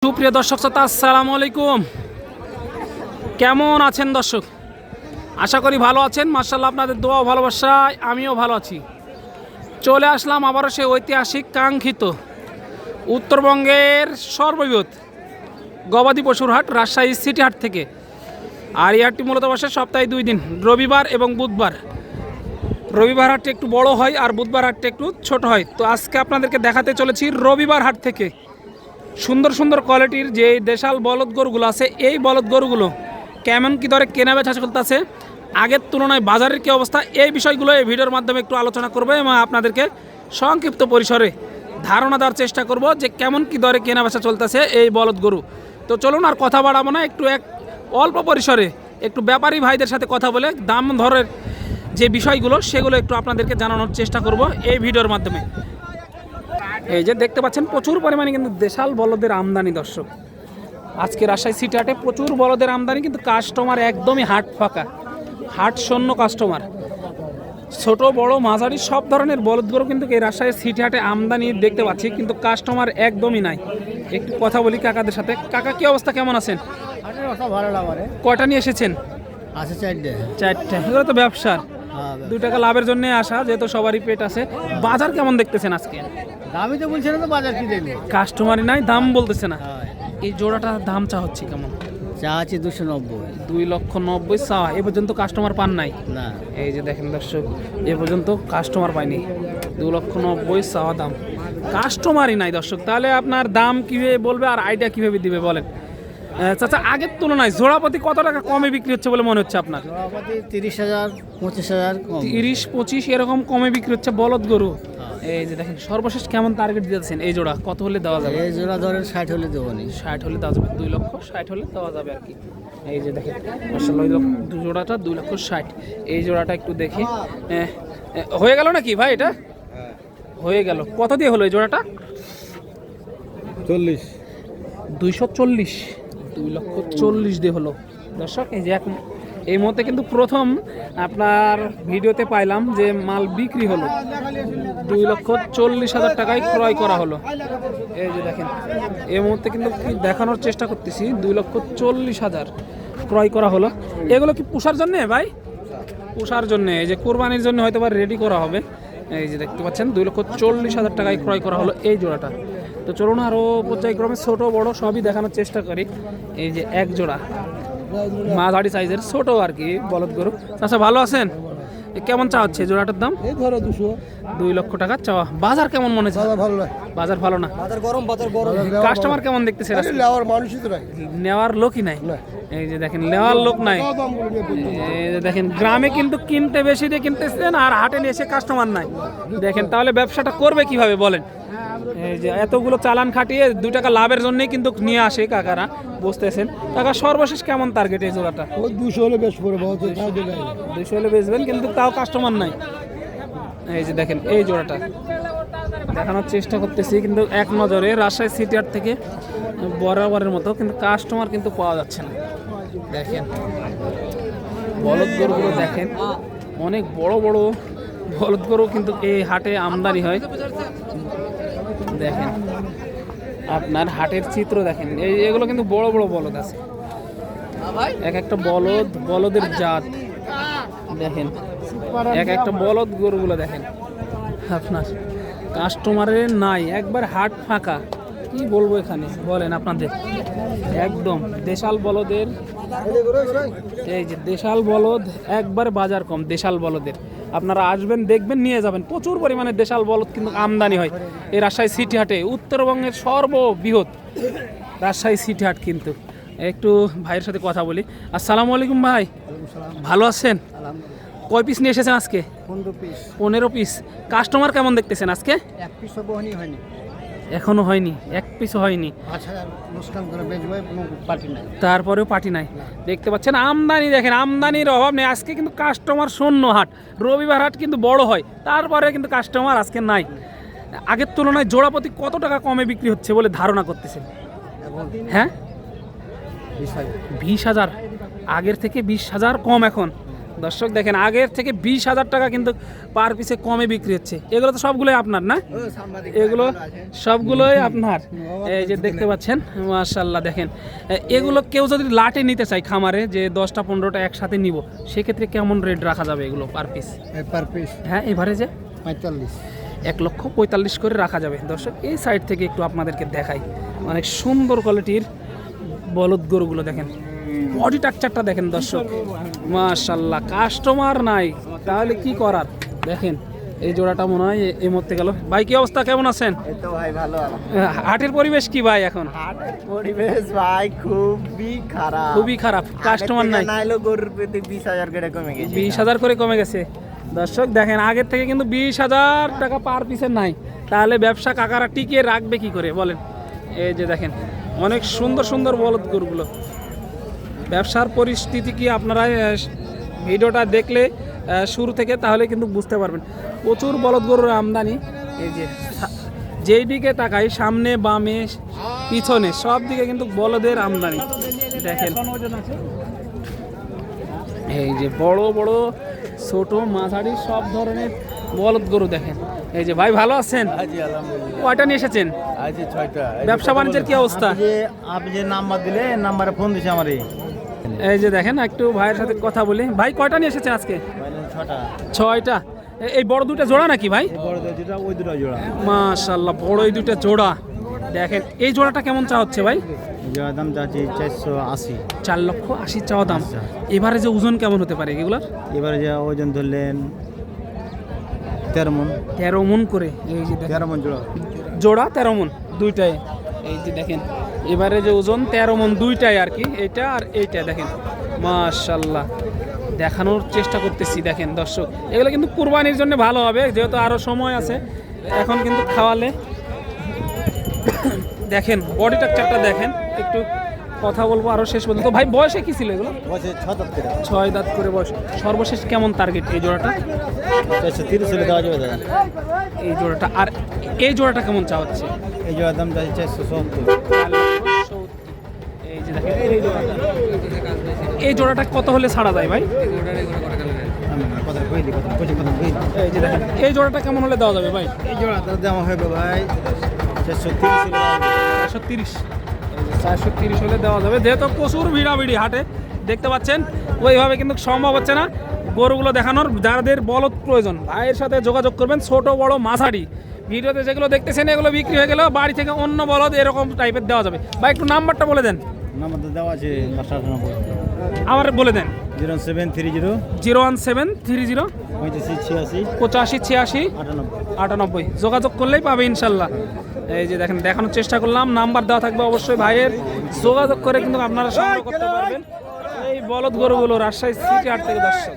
সুপ্রিয় দর্শক শ্রোতা, আসসালামু আলাইকুম। কেমন আছেন দর্শক? আশা করি ভালো আছেন। মাশাআল্লাহ, আপনাদের দোয়া ও ভালোবাসায় আমিও ভালো আছি। চলে আসলাম আবারও সেই ঐতিহাসিক কাঙ্ক্ষিত উত্তরবঙ্গের সর্ববৃহৎ গবাদি পশুর হাট রাজশাহী সিটি হাট থেকে। আর এই হাটটি মূলত বসে সপ্তাহে 2 দিন, রবিবার এবং বুধবার। রবিবার হাটটি একটু বড় হয় আর বুধবার হাটটি একটু ছোট হয়। তো আজকে আপনাদেরকে দেখাতে চলেছি রবিবার হাট থেকে সুন্দর সুন্দর কোয়ালিটির যে দেশাল বলদ গরুগুলো আছে, এই বলদ গরুগুলো কেমন কী দরে কেনা বেচা চলতেছে, আগের তুলনায় বাজারের কী অবস্থা, এই বিষয়গুলো এই ভিডিওর মাধ্যমে একটু আলোচনা করবো এবং আপনাদেরকে সংক্ষিপ্ত পরিসরে ধারণা দেওয়ার চেষ্টা করব যে কেমন কী দরে কেনা বেচা চলতেছে এই বলদ গরু। তো চলুন আর কথা বাড়াবো না, একটু অল্প পরিসরে একটু ব্যাপারী ভাইদের সাথে কথা বলে দাম ধরের যে বিষয়গুলো সেগুলো একটু আপনাদেরকে জানানোর চেষ্টা করব এই ভিডিওর মাধ্যমে। এই যে দেখতে পাচ্ছেন প্রচুর পরিমাণে কিন্তু দেশাল বলদের আমদানি দর্শক। আজকে রাজশাহী সিটি হাটে প্রচুর বলদের আমদানি, কিন্তু কাস্টমার একদমই হাট ফাঁকা, হাট শূন্য কাস্টমার। ছোট বড় মাঝারি সব ধরনের বলদ গরু কিন্তু এই রাজশাহী সিটি হাটে আমদানি দেখতে পাচ্ছি, কিন্তু কাস্টমার একদমই নাই। একটু কথা বলি কাকাদের সাথে। কাকা, কি অবস্থা, কেমন আছেন? কয়টা নিয়ে এসেছেন? আছে চারটে। এগুলো তো ব্যবসার 2 টাকা লাভের জন্য আসা, যেহেতু সবারই পেট আছে। বাজার কেমন দেখতেছেন আজকে? দামই তো বলছে না, তো বাজার কি দেখবে, কাস্টমারই নাই, দাম বলতেছে না। এই জোড়াটার দাম চা হচ্ছে কেমন? চা আছে 290। 2,90,000 চাওয়া, এ পর্যন্ত কাস্টমার পান নাই না, এই যে দেখেন দর্শক, এ পর্যন্ত কাস্টমার পাইনি। 2,90,000 চাওয়া দাম, কাস্টমারই নাই দর্শক। তাহলে আপনার দাম কীভাবে বলবে আর আইডিয়া কীভাবে দিবে বলেন? চাচা, আগের তুলনায় জোড়াপতি কত টাকা কমে বিক্রি হচ্ছে বলে মনে হচ্ছে আপনার? জোড়াপাতি 30,000 25,000 কম। 30-25 এরকম কমে বিক্রি হচ্ছে বলদ গরু। এই যে দেখেন, সর্বশেষ কেমন টার্গেট দিতেছেন? এই জোড়া কত হলে দেওয়া যাবে? এই জোড়া ধরেন 60 হলে দেবো নি। 60 হলে দেওয়া যাবে, 2,60,000 হলে দেওয়া যাবে আর কি। এই যে দেখেন মাশাআল্লাহ, জোড়াটা 2,60,000। এই জোড়াটা একটু দেখি। হয়ে গেল নাকি ভাই? এটা হয়ে গেল। কত দিয়ে হলো এই জোড়াটা? 40। 240, 2,40,000 দিয়ে হলো দর্শক। এই যে এই মুহূর্তে কিন্তু প্রথম আপনার ভিডিওতে পাইলাম যে মাল বিক্রি হলো 2,40,000 টাকায় ক্রয় করা হলো। এই যে দেখেন, এই মুহূর্তে কিন্তু দেখানোর চেষ্টা করতেছি, 2,40,000 ক্রয় করা হলো। এগুলো কি পোষার জন্যে ভাই? পোষার জন্যে, এই যে কোরবানির জন্য হয়তো বা রেডি করা হবে। এই যে দেখতে পাচ্ছেন 2,40,000 টাকায় ক্রয় করা হলো এই জোড়াটা। তো চলুন আরও পর্যায়ক্রমে ছোট বড় সবই দেখানোর চেষ্টা করি। এই যে এক জোড়া মাঝারি সাইজের ছোট আর কি বলদ গরু। আচ্ছা, ভালো আছেন? কেমন চা হচ্ছে জোড়াটার দাম? এই ধরো 2 লক্ষ টাকা চাওয়া। বাজার কেমন মনে হচ্ছে? ভালো না, বাজার ভালো না। বাজার গরম। কাস্টমার কেমন দেখতেছে? নেওয়ার মানুষই তো নাই, নেওয়ার লোকই নাই। এই যে দেখেন, নেওয়ার লোক নাই। এই যে দেখেন, গ্রামে কিন্তু কিনতে বেশি দিয়ে কিনতেছেন আর হাটে নিয়ে এসে কাস্টমার নাই। দেখেন, তাহলে ব্যবসাটা করবে কিভাবে বলেন? এই যে এতগুলো চালান খাটিয়ে 2 টাকা লাভের জন্যই কিন্তু নিয়ে আসে কাকারা, বুঝতেছেন। কাকা, সর্বশেষ কেমন টার্গেট এই জোড়াটা? 200 হলে বেশ পড়ে 200 হলে বেচবেন, কিন্তু তাও কাস্টমার নাই। এই যে দেখেন, এই জোড়াটা দেখানোর চেষ্টা করতেছি, কিন্তু এক নজরে রাজশাহী সিটি হাট থেকে বরাবরের মতো কিন্তু কাস্টমার কিন্তু পাওয়া যাচ্ছে না। দেখেন বলদ গরুগুলো দেখেন, অনেক বড় বড় বলদ গরু কিন্তু এই হাটে আমদানি হয়। দেখেন আপনার হাটের চিত্র দেখেন, এগুলো কিন্তু বড় বড় বলদ আছে, এক একটা বলদের জাত দেখেন, এক একটা বলদ গরুগুলো দেখেন। আপনার কাস্টমারের নাই, একবার হাট ফাঁকা। কি বলবো এখানে বলেন আপনাদের? একদম দেশাল বলদের, এই যে দেশাল বলদ, একবার বাজার কম দেশাল বলদের। আপনারা আসবেন, দেখবেন, নিয়ে যাবেন। প্রচুর পরিমাণে দেশাল বলদ কিন্তু আমদানি হয় এই রাজশাহী সিটি হাটে। উত্তরবঙ্গের সর্ববৃহৎ রাজশাহী সিটি হাট। কিন্তু একটু ভাইয়ের সাথে কথা বলি। আসসালামু আলাইকুম ভাই, ভালো আছেন? কয় পিস নিয়ে এসেছেন আজকে? 15 পিস। কাস্টমার কেমন দেখতেছেন আজকে? এক পিসও হয়নি, এখনো হয়নি, এক পিসও হয়নি। তারপরেও পার্টি নাই। দেখতে পাচ্ছেন আমদানি, দেখেন আমদানির অভাব নেই আজকে, কিন্তু কাস্টমার শূন্য হাট। রবিবার হাট কিন্তু বড় হয়, তারপরে কিন্তু কাস্টমার আজকে নাই। আগের তুলনায় জোড়াপতি কত টাকা কমে বিক্রি হচ্ছে বলে ধারণা করতেছেন? হ্যাঁ, 20,000। আগের থেকে 20,000 কম এখন দর্শক দেখেন আগের থেকে 20,000 টাকা কিন্তু পার পিসে কমে বিক্রি হচ্ছে। এগুলো তো সবগুলোই আপনার না? এগুলো সবগুলোই আপনার। এই যে দেখতে পাচ্ছেন মাশাআল্লাহ দেখেন, এগুলো কেউ যদি লাটে নিতে চায় খামারে যে 10টা 15টা একসাথে নিব, সেক্ষেত্রে কেমন রেট রাখা যাবে এগুলো পার পিস? পার পিস হ্যাঁ এবারে যে 45। 1,45,000 করে রাখা যাবে। দর্শক এই সাইড থেকে একটু আপনাদেরকে দেখাই, অনেক সুন্দর কোয়ালিটির বলদ গরুগুলো দেখেন, বডি টাকচারটা দেখেন দর্শক মাশাআল্লাহ। কাস্টমার নাই তাহলে কি করার, দেখেন এই জোড়াটা মনে হয় এই মধ্যে গেল। ভাই কি অবস্থা, কেমন আছেন? এই তো ভাই ভালো। হাটের পরিবেশ কি ভাই এখন? হাটের পরিবেশ ভাই খুবই খারাপ, খুবই খারাপ, কাস্টমার নাই। নাইলো গরুর প্রতি 20,000 করে কমে গেছে। 20,000 করে কমে গেছে। দর্শক দেখেন আগের থেকে কিন্তু 20,000 টাকা পার পিসের নাই, তাহলে ব্যবসা কাকারা টিকিয়ে রাখবে কি করে বলেন? এই যে দেখেন অনেক সুন্দর সুন্দর বলদ গরুগুলো। ব্যবসার পরিস্থিতি কি আপনারা ভিডিওটা দেখলে শুরু থেকে তাহলে কিন্তু বুঝতে পারবেন। প্রচুর বলদ গরুর আমদানি। এই যে যেই দিকে তাকাই, সামনে বামে পিছনে সব দিকে কিন্তু বলদের আমদানি দেখেন। এই যে বড় বড় ছোট মাঝারি সব ধরনের বলদ গরু দেখেন। এই যে ভাই ভালো আছেন? কয়টা নিয়ে এসেছেন? আজ 6টা। ব্যবসা বাণিজ্যের কি অবস্থা? আপনি যে নাম্বার দিলে নাম্বারে ফোন দিছে আমারে। এই যে দেখেন একটু ভাইয়ের সাথে কথা বলি। ভাই কয়টা নিয়ে এসেছেন আজকে? 6টা। 6টা। এই বড় দুটো জোড়া নাকি ভাই? বড় দুটো, ওই দুটো জোড়া। মাশাআল্লাহ বড় এই দুটো জোড়া দেখেন। এই জোড়াটা কেমন চা হচ্ছে ভাই? জোড়া দাম যাচ্ছে 480। 4,80,000 চাওয়া দাম। এবারে যে ওজন কেমন হতে পারে এগুলার? এবারে যে ওজন ধরলেন 13 মণ। 13 মণ করে। এই যে দেখেন 13 মণ জোড়া। জোড়া 13 মণ দুইটাই। এই যে দেখেন এবারে যে ওজন 13 মণ দুইটাই আর কি, এটা আর এইটা দেখেন মাশাআল্লাহ। দেখানোর চেষ্টা করতেছি দেখেন দর্শক, এগুলো কিন্তু কুরবানির জন্য ভালো হবে, যেহেতু আরও সময় আছে। এখন কিন্তু খাওয়ালে দেখেন বডি টাকচারটা দেখেন। একটু কথা বলবো আরও শেষ পর্যন্ত। ভাই বয়সে কি ছিল এগুলো? 6 দাঁত করে বয়স। সর্বশেষ কেমন টার্গেট এই জোড়াটা? 430 হলে দেওয়া যাবে দাদা। এই জোড়াটা। আর এই জোড়াটা কেমন চা হচ্ছে? এই জোড়ার দাম যাচ্ছে 470। এই যে দেখেন এই জোড়াটা। এই জোড়াটা কত হলে ছাড়া যায় ভাই? এই যে দেখেন এই জোড়াটা কেমন হলে দেওয়া যাবে ভাই? এই জোড়াটার দাম হবে ভাই 430। 430 হলে দেওয়া যাবে, যেহেতু প্রচুর ভিড়াভিড়ি হাটে দেখতে পাচ্ছেন। ওইভাবে কিন্তু সম্ভব হচ্ছে না গরুগুলো দেখানোর। যাদের বলদ প্রয়োজন ভাইয়ের সাথে যোগাযোগ করবেন, ছোট বড় মাঝারি। ভিডিওতে যেগুলো দেখতেছেন এগুলো বিক্রি হয়ে গেলেও বাড়ি থেকে অন্য বলদ এরকম টাইপের দেওয়া যাবে। ভাই একটু নাম্বারটা বলে দেন। নাম্বারটা দেওয়া আছে 598। আমার বলে দেন। 0730 01730 8586 98 যোগাযোগ করলেই পাবে ইনশাল্লাহ। এই যে দেখেন দেখানোর চেষ্টা করলাম, নাম্বার দেওয়া থাকবে অবশ্যই ভাইয়ের, যোগাযোগ করে কিন্তু আপনারা সংগ্রহ করতে পারবেন এই বলদ গরুগুলো রাজশাহী সিটি হাট থেকে দর্শক।